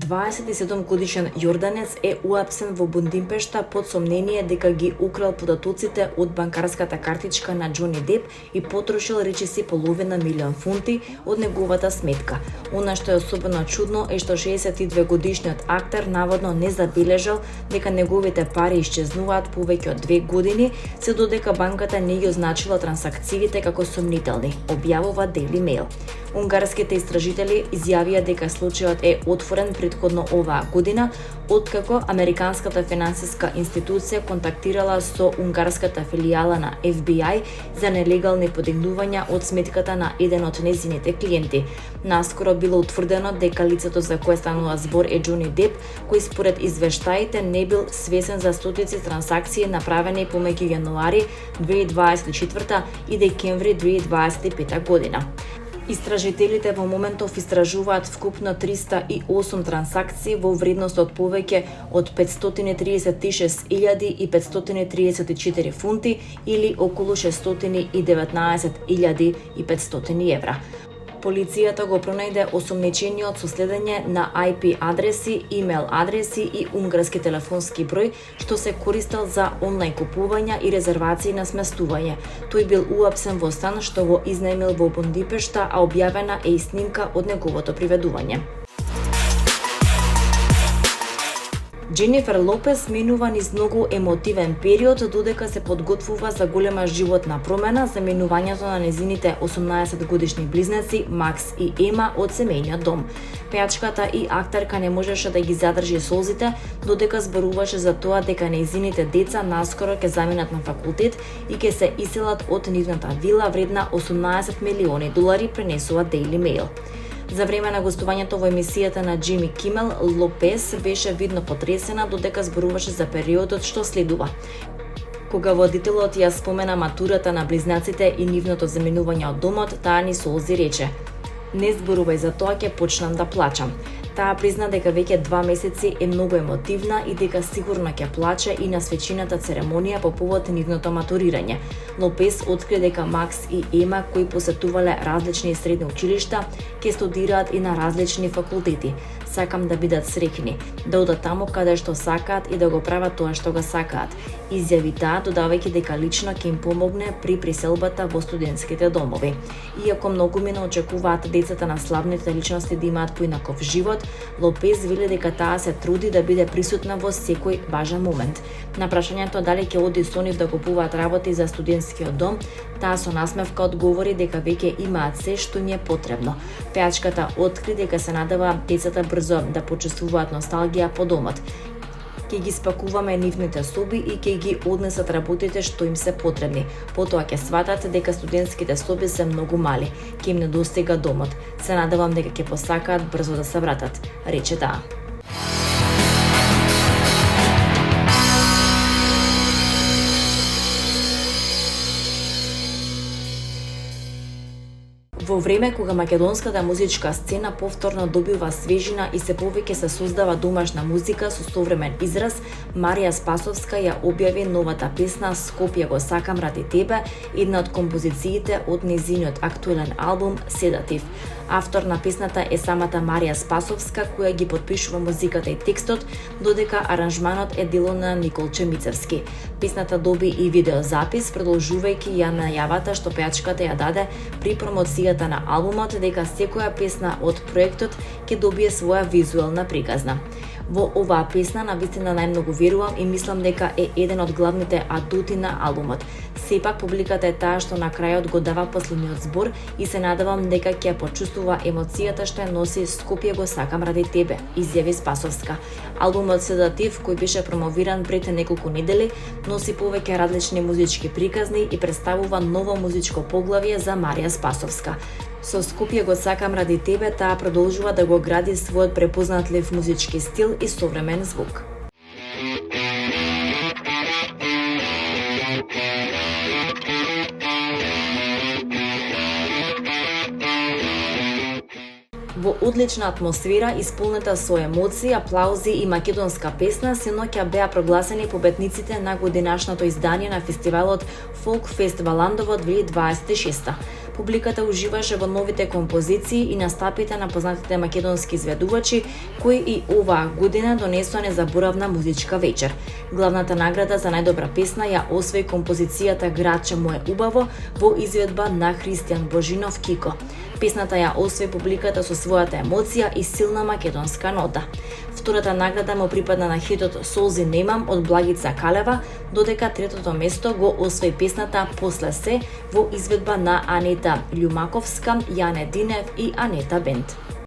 Дваесетседумгодишен јорданец е уапсен во Будимпешта под сомнение дека ги украл податоците од банкарската картичка на Џони Деп и потрошил речиси половина милион фунти од неговата сметка. Она што е особено чудно е што 62-годишниот актер наводно не забележал дека неговите пари исчезнуваат повеќе од 2 години, се додека банката не ги означила трансакциите како сомнителни, објавува Daily Mail. Унгарските истражители изјавија дека случајот е отворен претходно оваа година, откако Американската финансиска институција контактирала со унгарската филијала на FBI за нелегални подигнувања од сметката на еден од нејзините клиенти. Наскоро било утврдено дека лицето за кое станува збор е Џони Деп, кој според извештаите не бил свесен за стотици трансакции направени помеѓу јануари 2024 и декември 2025 година. Истражителите во моментов истражуваат вкупно 308 трансакции во вредност од повеќе од 536.534 фунти или околу 619.500 евра. Полицијата го пронајде осомничениот со следење на IP адреси, имейл адреси и унгарски телефонски број, што се користел за онлайн купувања и резервации на сместување. Тој бил уапсен во стан што го изнаемил во Будимпешта, а објавена е и снимка од неговото приведување. Дженифер Лопес минува низ многу емотивен период додека се подготвува за голема животна промена за минувањето на незините 18-годишни близнаци Макс и Ема од семејниот дом. Пејачката и актерка не можеше да ги задржи солзите додека зборуваше за тоа дека нејзините деца наскоро ќе заминат на факултет и ќе се иселат од нивната вила вредна $18 милиони, пренесува Daily Mail. За време на гостувањето во емисијата на Џими Кимел, Лопес беше видно потресена додека зборуваше за периодот што следува. Кога водителот ја спомена матурата на близнаците и нивното заминување од домот, таа ни солзи рече: "Не зборувај за тоа, ќе почнам да плачам." Таа призна дека веќе 2 месеци е многу емотивна и дека сигурно ќе плаче и на свечината церемонија по повод нивното матурирање. Лопес откри дека Макс и Ема, кои посетувале различни средни училишта, ќе студираат и на различни факултети. "Сакам да бидат среќни, да одат таму каде што сакаат и да го прават тоа што го сакаат", изјави таа, додавајќи дека лично ќе им помогне при приселбата во студентските домови. Иако многумина очекуваат децата на славните личности да имаат поинаков живот, Лопес вели дека таа се труди да биде присутна во секој важен момент. На прашањето дали ќе оди со нив да купуваат работи за студентскиот дом, таа со насмевка одговори дека веќе имаат се што им е потребно. Пејачката откри дека се надева децата брзо да почувствуваат носталгија по домот. "Ќе ги спакуваме нивните соби и ќе ги однесат работите што им се потребни. Потоа ќе сватат дека студентските соби се многу мали. Ќе им недостига домот. Се надевам дека ќе посакаат брзо да се вратат", рече таа. Во време кога македонската музичка сцена повторно добива свежина и се повеќе се создава домашна музика со современ израз, Марија Спасовска ја објави новата песна "Скопје го сакам ради тебе", една од композициите од нејзиниот актуелен албум "Седатив". Автор на песната е самата Марија Спасовска, која ги потпишува музиката и текстот, додека аранжманот е дело на Николче Мицевски. Песната доби и видеозапис, продолжувајќи ја најавата што пејачката ја даде при промоцијата на албумот дека секоја песна од проектот ќе добие своја визуелна приказна. Во оваа песна навистина најмногу верувам и мислам дека е еден од главните адути на албумот. Сепак публиката е таа што на крајот го дава последниот збор и се надевам дека ќе почувствува емоцијата што ја носи "Скопје го сакам ради тебе", изјави Спасовска. Албумот "Седатив", кој беше промовиран пред неколку недели, носи повеќе различни музички приказни и представува ново музичко поглавје за Марија Спасовска. Со "Скопје го сакам ради тебе" таа продолжува да го гради својот препознатлив музички стил и современ звук. Во одлична атмосфера, исполнета со емоции, аплаузи и македонска песна, синоќа беа прогласени победниците на годинашното издание на фестивалот Folk Fest Валандово 2026. Публиката уживаше во новите композиции и настапите на познатите македонски изведувачи, кои и оваа година донесоа незаборавна музичка вечер. Главната награда за најдобра песна ја освои композицијата Градче му е убаво во изведба на Христијан Божинов Кико. Песната ја освои публиката со својата емоција и силна македонска нота. Втората награда му припадна на хитот Солзи немам од Благица Калева, додека третото место го освои песната После се во изведба на Анета Љумаковска, Јане Динев и Анета Бенд.